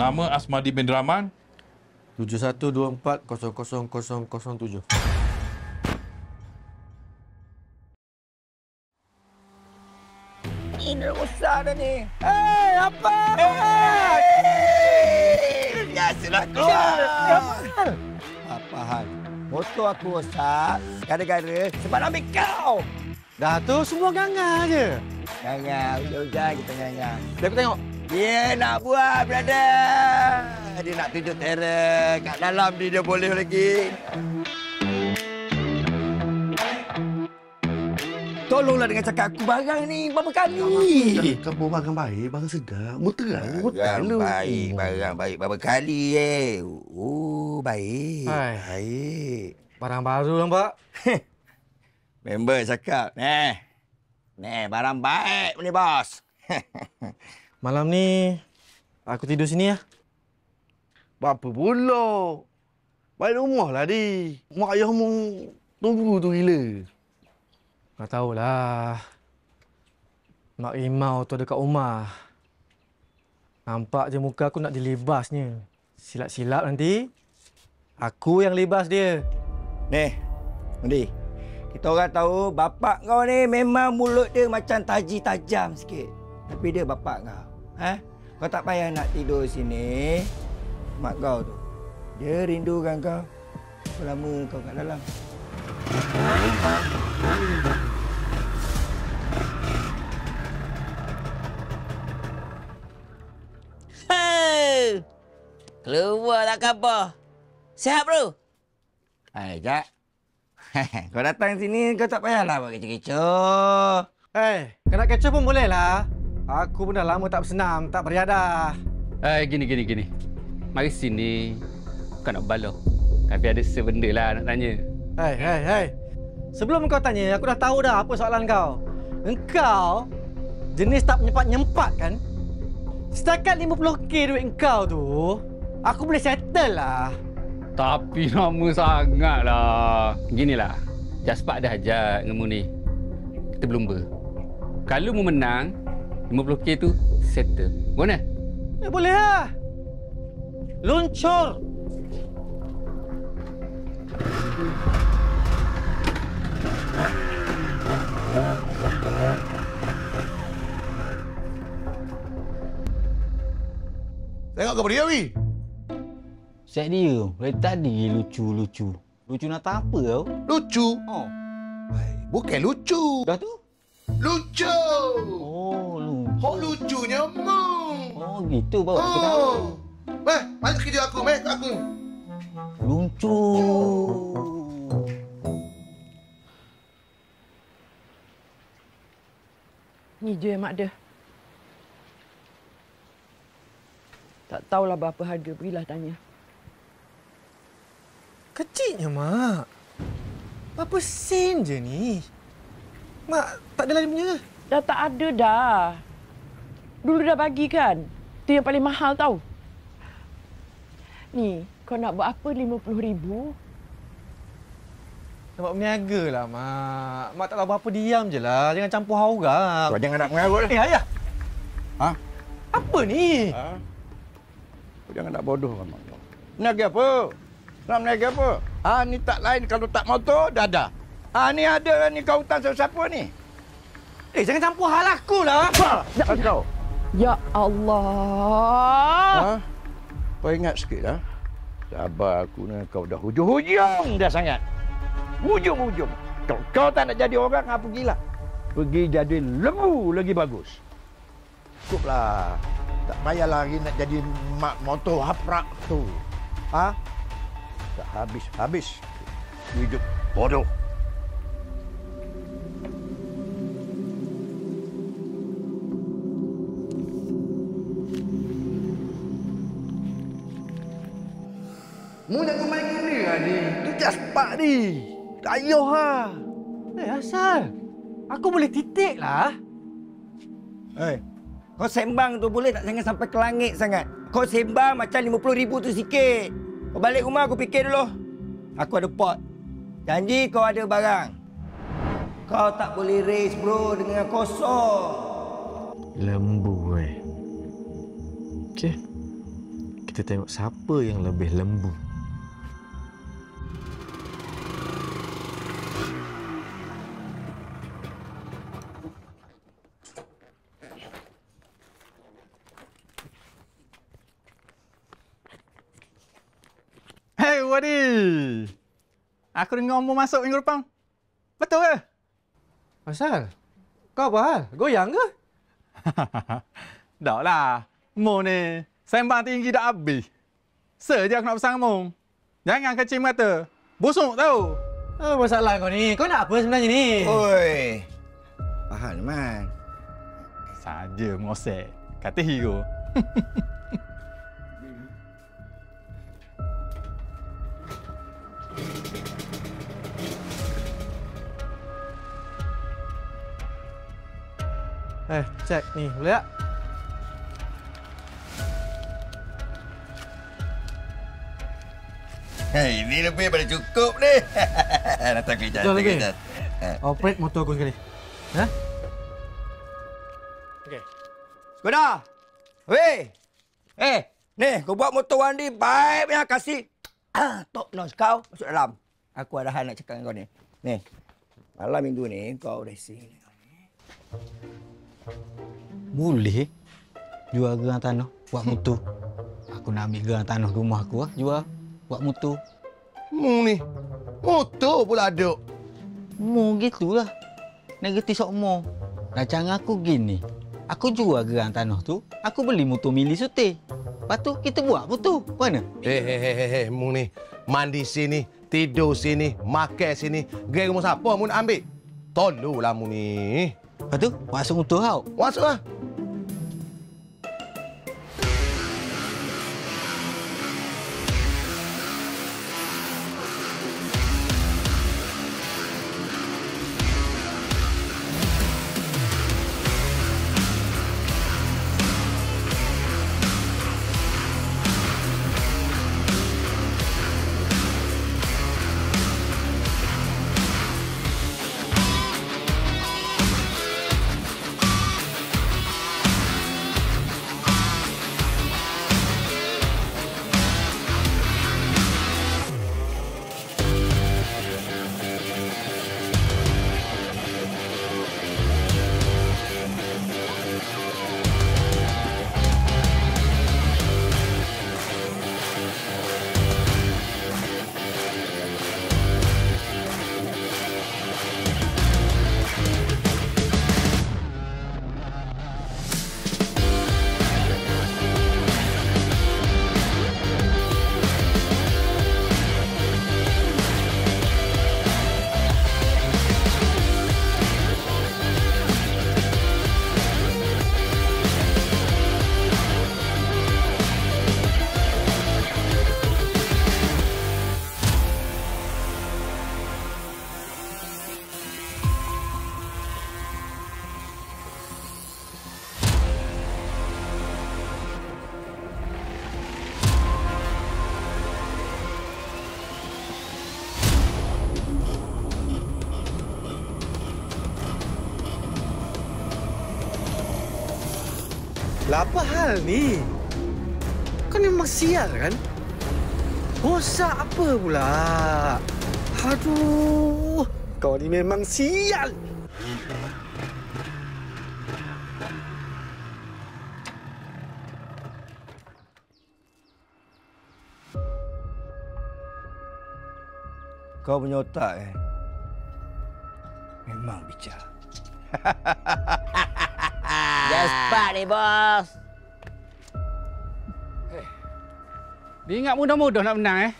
Nama Asmadi bin Rahman. 7124000007. Ini rosak dah ni. Apa? Biasalah keluar. Apa hal? Motor aku rosak gara-gara sebab ambil kau. Dah tu semua gangga je. Jangan, hujan-hujan kita nyanyi. Aku tengok. Dia nak buat, brother. Dia nak tunjuk terror. Kat dalam dia boleh lagi. Tolonglah dengan cakap aku barang ni berapa kali. Kamu barang baik, barang sedap. Muterang. Barang baik, barang baik berapa kali baik. Hai. Baik. Barang baru nampak. Member cakap, barang baik ni bos. Malam ni aku tidur sini ya. Apa pula? Balik rumah lah, Di. Mak ayah mu tunggu tu gila. Tak tahulah. Mak Rimau tu ada kat rumah. Nampak je muka aku nak dilibasnya. Silap-silap nanti, aku yang libas dia. Ni, Mundi. Kita orang tahu bapak kau ni memang mulut dia macam taji tajam sikit. Tapi dia bapak kau. Kau tak payah nak tidur sini. Mak kau tu, dia rindukan kau. Berapa lama kau kat dalam? Keluar tak khabar. Sihat, bro? Jak. Kau datang sini, kau tak payahlah buat kecoh-kecoh. Kau nak kecoh pun boleh lah. Aku pun dah lama tak bersenam, tak beriadah. Gini. Mari sini. Bukan nak baloh. Tapi ada sebenda lah nak tanya. Sebelum kau tanya, aku dah tahu dah apa soalan kau. Engkau jenis tak menyempat-nyempat kan? Setakat 50k duit engkau tu, aku boleh settle lah. Tapi lama sangat lah. Ginilah. Jaspak dah ajak dengan mu ni. Kita berlumba. Kalau mu menang, 50k tu settle. Boleh? Boleh lah. Luncur. Tengok kau beri, Awi. Set dia, dari tadi lucu. Lucu nak tak apa tau? Lucu? Bukan lucu. Dah tu? Lucu. Oh, lucu. Hok lucunya mu. Oh, gitu bawa aku tahu. Balik kerja aku, aku. Lucu. Ni je mak dia. Tak tahulah berapa harga, pergilah tanya. Kecilnya, Mak. Berapa sen je ni? Mak, tak ada lain punya? Dah tak ada dah. Dulu dah bagi kan? Itu yang paling mahal tau. Ni, kau nak buat apa 50,000? Nampak berniaga lah, Mak. Mak tak tahu apa-apa, diam je lah. Jangan campur haurat. Kau jangan nak mengarut. Ayah. Ha? Apa ni? Kau jangan nak bodohkan mak kau. Niaga apa? Nak niaga apa? Ni tak lain kalau tak motor, dadah. Ni ada ni kau hutang siapa ni? Jangan campur hal aku lah. Apa? Kau? Ya Allah. Kau ingat sikit lah. Sabar aku ni, kau dah hujung-hujung dah sangat. Hujung-hujung. Kalau kau tak nak jadi orang, pergilah. Pergi jadi lembu lagi bagus. Cukuplah. Tak payah lagi nak jadi mak motor haprak tu. Tak habis-habis. Hidup bodoh. Mu jangan main gini lah, Di. Tu jaspak, Di. Tak payah lah. Asal. Aku boleh titik lah. Kau sembang tu boleh tak jangan sampai ke langit sangat. Kau sembang macam 50,000 tu sikit. Kau balik rumah aku fikir dulu. Aku ada pot. Janji kau ada barang. Kau tak boleh race bro dengan kosong. Lembu, Okey. kita tengok siapa yang lebih lembu. Hei, Wadi. Aku dengar mu masuk minggu depan. Betul ke? Asal? Kau apa hal? Goyang ke? Tak lah. Mu ni sembang tinggi dah habis. Sejak aku nak pesan mu. Jangan kecil mata. Busuk tau. Apa masalah kau ni? Kau nak apa sebenarnya ni? Oi. Faham man. Saja mengosek. Kata hero. Cek ni. Boleh tak? Hei, ini lebih pada cukup ni. Datang kerja. Betul lagi? Operate motor aku sekali. Ha? Okey. Skoda. Weh. Ni kau buat motor Wandi baik punya kasih. Top notch kau masuk dalam. Aku ada hal nak cakap dengan kau ni. Ni. Malam minggu ni kau racing. Boleh jual gerang tanah buat motor. Aku nak ambil gerang tanah rumah aku jual buat motor. Mu ni. Motor pula ada. Mu gitulah. Negatif sok mu. Rancangan aku gini. Aku jual gerang tanah tu, aku beli motor mili sute. Lepas tu kita buat motor. Mana? Hei, mu ni. Mandi sini, tidur sini, makan sini. Gerai rumah siapa mu nak ambil? Tolonglah mu ni. Lepas tu masuk motor kau. Masuklah. Lah apa hal ni? Kau ni memang sial kan? Bosak apa pula? Aduh, kau ni memang sial. Kau punya otak memang bicara. Jaspat ni, bos. Dia ingat mudah-mudah nak menang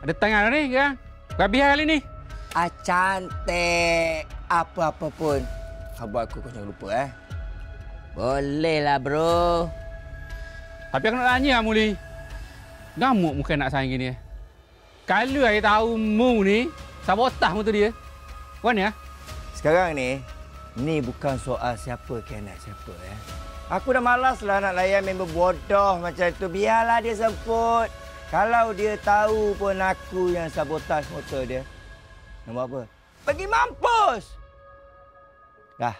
Ada tangan ni kan? Habis kali ni. Cantik. Apa-apa pun. Abang aku kau jangan lupa Boleh lah, bro. Tapi aku nak tanya Muli. Gamuk muka nak sayang gini Kalau saya tahu mu ni sabotah motor dia. Mana Sekarang ni bukan soal siapa kena siapa Aku dah malas lah nak layan member bodoh macam tu. Biarlah dia semput. Kalau dia tahu pun aku yang sabotaj motor dia. Nak buat apa? Pergi mampus! Dah.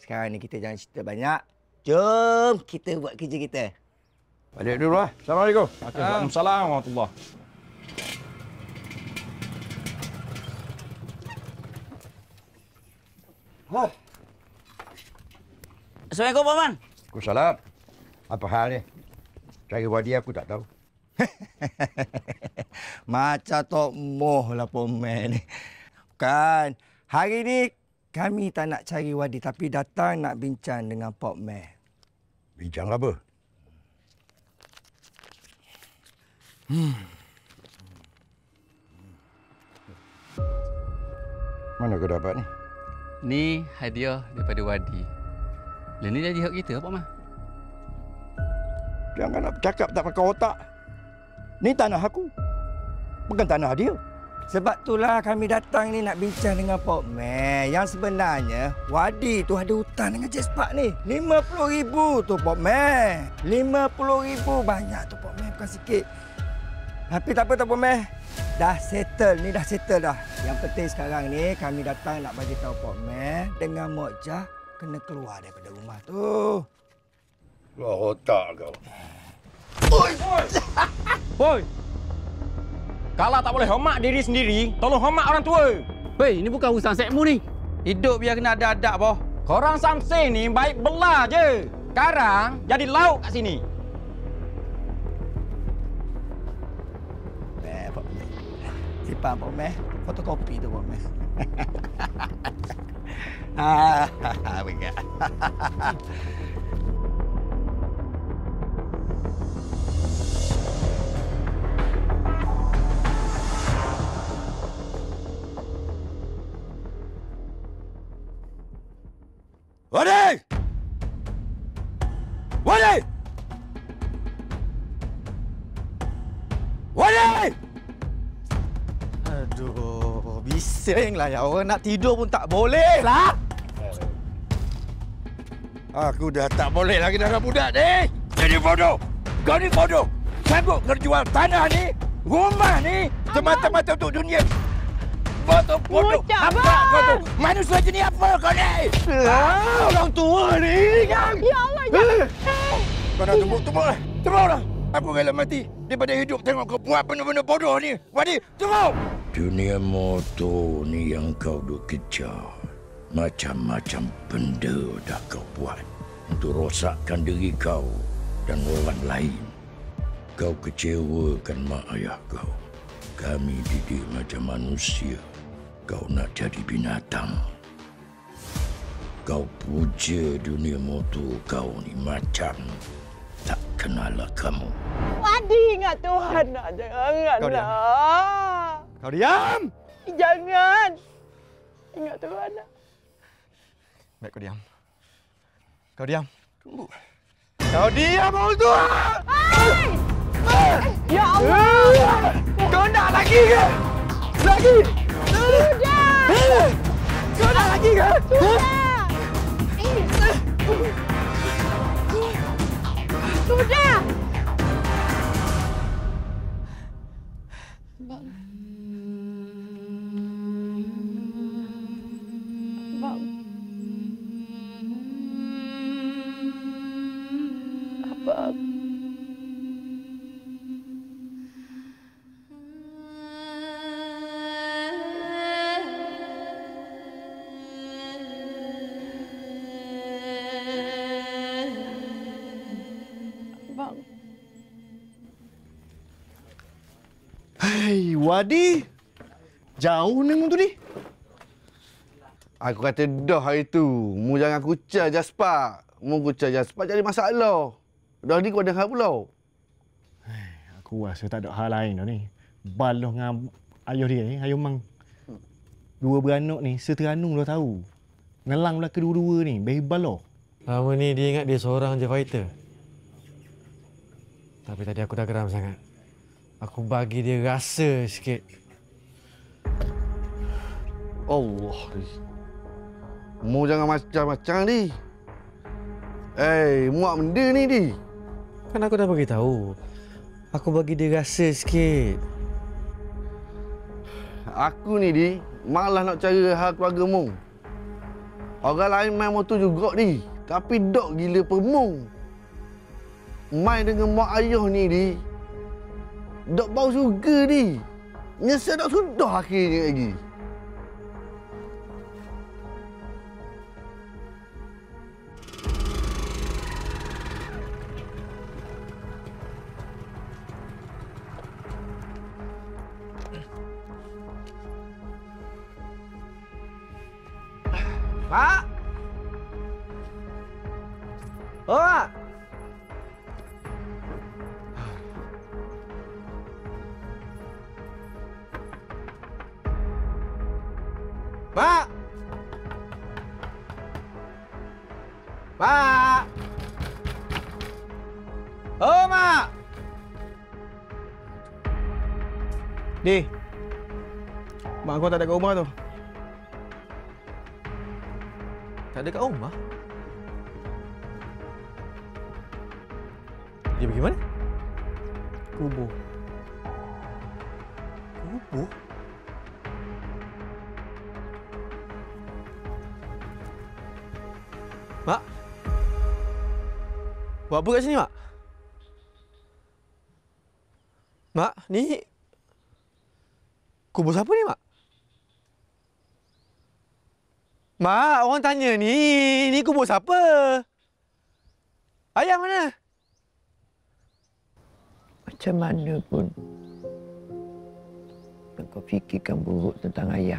Sekarang ni kita jangan cerita banyak. Jom kita buat kerja kita. Balik dulu lah. Assalamualaikum. Waalaikumsalam warahmatullahi. Assalamualaikum, Pak Man. Waalaikumsalam. Apa hal ni? Cari wadi aku tak tahu. Macam Tok Moh lah Pomen ni. Bukan. Hari ni kami tak nak cari wadi tapi datang nak bincang dengan Pok Meh. Bincang apa? Mana kau dapat ni? Ni hadiah daripada Wadi. Lah ni jadi hak kita, Pak Man. Jangan nak bercakap tak pakai otak. Ni tanah aku. Bukan tanah dia. Sebab itulah kami datang ni nak bincang dengan Pok Meh. Yang sebenarnya wadi tu ada hutang dengan Jaspak ni. 50,000 tu Pok Meh. 50,000 banyak tu Pok Meh, bukan sikit. Tapi tak apa Pok Meh. Dah settle, ni dah settle dah. Yang penting sekarang ni kami datang nak bagi tahu Pok Meh dengan Mok Jah kena keluar daripada rumah tu. Keluar otak kau. Woi! Kalau tak boleh hormat diri sendiri, tolong hormat orang tua. Wei, ini bukan urusan sekmu ni. Hidup biar kena ada adab, boh. Korang Samseng ni baik belah je. Sekarang jadi lauk kat sini. Pok Meh. Simpan Pok Meh. Fotokopi tu Pok Meh. Begat. Wadi! Wadi! Wadi! Aduh, bisinglah ya. Orang nak tidur pun tak boleh lah. Aku dah tak boleh lagi dengan budak ni. Jadi bodoh. Kau ni bodoh. Sanggup kau jual tanah ni, rumah ni, semata-mata untuk dunia. Bodoh. Apa kau tu? Manusia jenis apa kau ni? Orang tua ni kan? Ya Allah, ya. Kau dah tumbuk lah. Tumbuk lah. Aku rela mati daripada hidup tengok kau buat benda-benda bodoh ni. Wadi, tumbuk! Dunia motor ni yang kau duk kejar. Macam-macam benda dah kau buat untuk rosakkan diri kau dan orang lain. Kau kecewakan mak ayah kau. Kami didik macam manusia. Kau nak jadi binatang. Kau puja dunia motor kau ni macam tak kenal lah kamu. Wadi, ingat Tuhan nak. Janganlah. Kau diam! Jangan. Ingat Tuhan nak. Baik, kau diam. Kau diam. Tunggu. Kau diam, orang tua! Ya Allah! Kau nak lagi ke? Lagi! Sudah! Kau nak lagi ke? Sudah! Bang. Abang. Bang. Hei, Wadi. Jauh neng tu ni. Aku kata dah hari tu. Mu jangan kucar Jaspak. Mu kucar Jaspak jadi masalah. Dah ni kau ada hal pula. Aku rasa tak ada hal lain dah ni. Baloh dengan ayah dia ni, ayah mang. Dua beranak ni seteranung dah tahu. Ngelang pula kedua-dua ni, bayi baloh. Lama ni dia ingat dia seorang je fighter. Tapi tadi aku dah geram sangat. Aku bagi dia rasa sikit. Allah. Mu jangan macam-macam ni. Muak benda ni di. Kan aku dah bagi tahu. Aku bagi dia rasa sikit. Aku ni di malah nak cari hal keluarga mu. Orang lain main motor juga ni. Tapi dok gila pemung. Mai dengan mak ayah ni di. Dok bau suga di. Nyesal dok sudah akhirnya lagi. Mak! Oh, Mak! Mak! Mak! Oh, Mak! Di. Mak kau tak ada kat rumah tu. Tak ada kat rumah? Dia pergi mana? Kubur. Kubur? Mak? Buat apa kat sini, Mak? Mak, ni... kubur siapa ni, Mak? Mak, orang tanya ni kubur siapa? Ayah mana? Macam mana pun kau fikirkan buruk tentang ayah.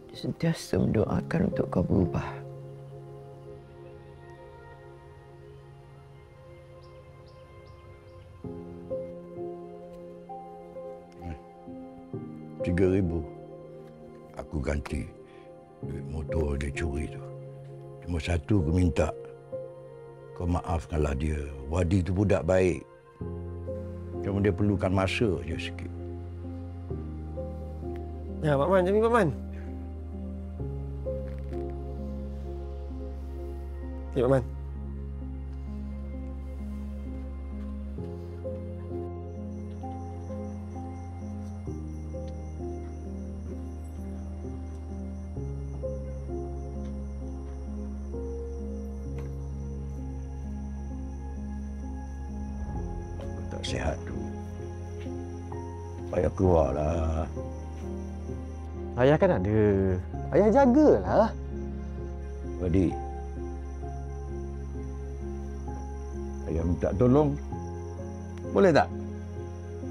Dia sentiasa mendoakan untuk kau berubah. RM3,000 aku ganti duit motor dia curi tu. Cuma satu aku minta, kau maafkanlah dia. Wadi tu budak baik. Cuma dia perlukan masa je sikit. Ya, Pak Man. Jom, Pak Man. Ya, Pak Man. Tak sihat tu. Payah keluarlah. Ayah kan ada. Ayah jagalah. Wadi, ayah minta tolong. Boleh tak?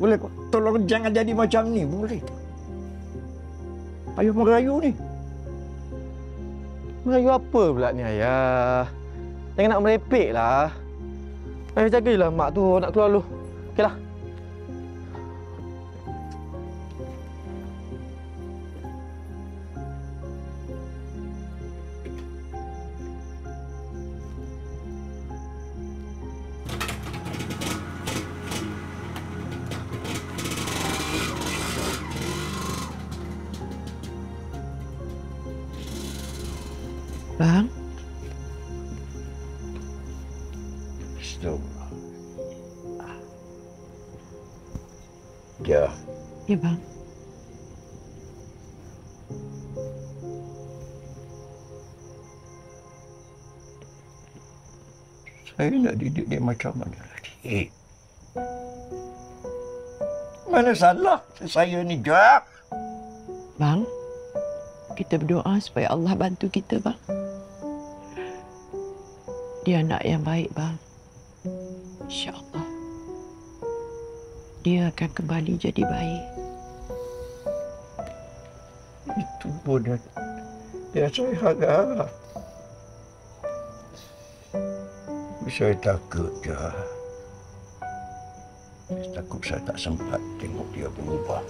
Boleh kau tolong jangan jadi macam ni. Boleh tak? Ayah merayu ni. Merayu apa pula ni, Ayah? Jangan nak merepek lah. Ayah jagalah mak tu nak keluar dulu. Okeylah. Bang? Astagfirullah. Ya. Ya, Bang. Saya nak didik dia macam mana lagi? Mana salah saya ni, Jak? Bang, kita berdoa supaya Allah bantu kita, Bang. Dia anak yang baik, Bang. InsyaAllah. Dia akan kembali jadi baik. Itu pun dia saya harap. Saya takut je. Saya takut saya tak sempat tengok dia berubah.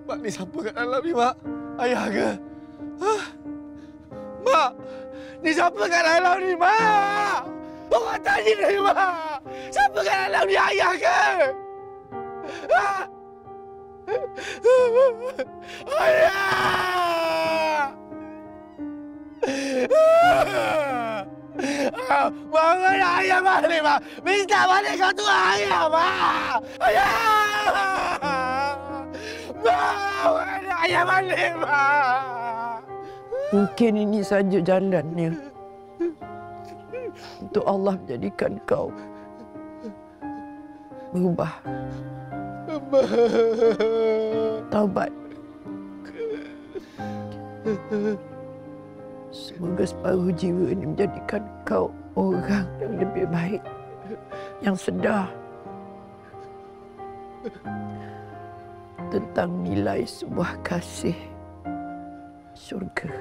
Mak ni siapa kat dalam ni, Mak? Ayah ke? Hah? Mak! Ni siapa kat dalam ni, Mak? Orang tanya ni, Mak! Siapa kat dalam ni, ayah ke? Hah? Ayah! balik, Mak. Minta balik kau tu ayah, Mak. Ayah! Mak, ayah balik, Mak. Mungkin ini saja jalannya untuk Allah menjadikan kau berubah. Taubat. Semoga separuh jiwa ini menjadikan kau orang yang lebih baik, yang sedar tentang nilai sebuah kasih syurga.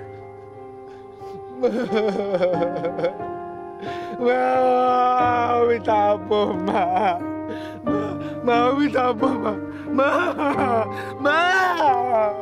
Mau minta ampun, Mak. Mau minta ampun, Mak. Mak.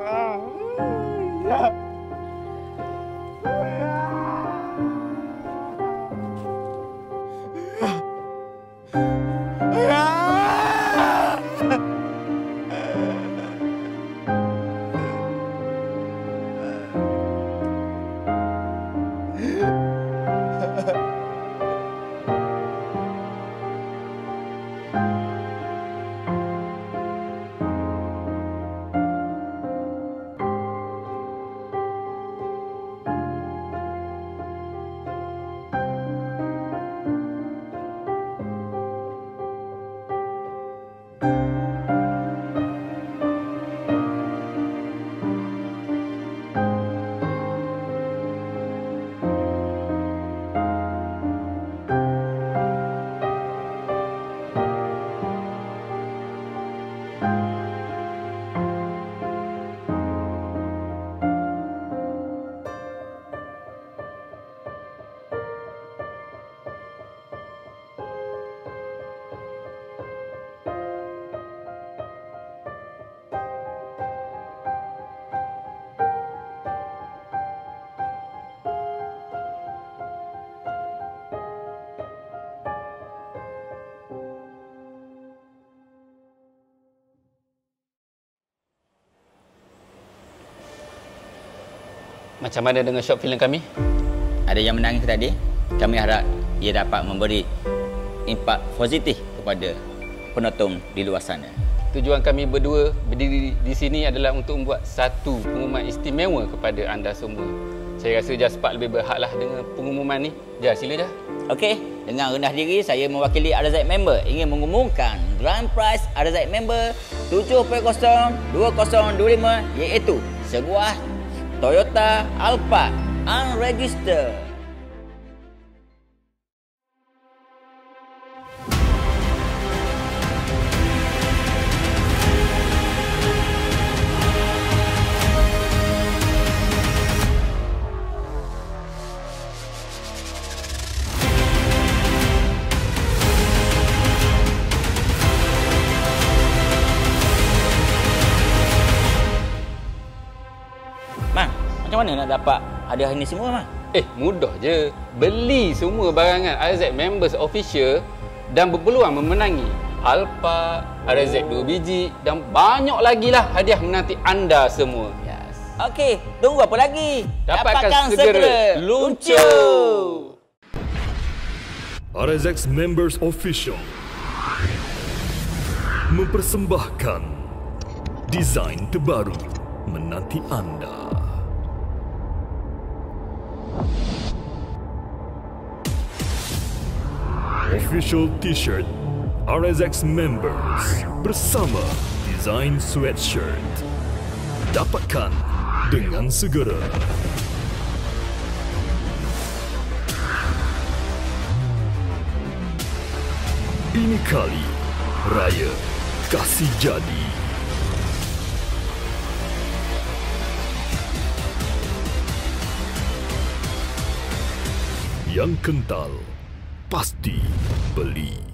Macam mana dengan short film kami? Ada yang menangis tadi. Kami harap ia dapat memberi impak positif kepada penonton di luar sana. Tujuan kami berdua berdiri di sini adalah untuk membuat satu pengumuman istimewa kepada anda semua. Saya rasa Jaspak lebih berhaklah dengan pengumuman ni. Jas, sila Jas. Okey, dengan rendah diri saya mewakili RZ member ingin mengumumkan grand prize RZ member 7.02025 iaitu sebuah Toyota Alphard unregistered. Macam mana nak dapat hadiah ini semua, Mak? Mudah je. Beli semua barangan RZ Members Official dan berpeluang memenangi Alphard, RZ 2 biji dan banyak lagi lah hadiah menanti anda semua. Yes. Okey, tunggu apa lagi? Dapatkan segera. Luncur! RZ Members Official mempersembahkan desain terbaru menanti anda. Official T-shirt RSX Members bersama desain sweatshirt. Dapatkan dengan segera. Ini kali Raya Kasih Jadi. Yang kental pasti beli.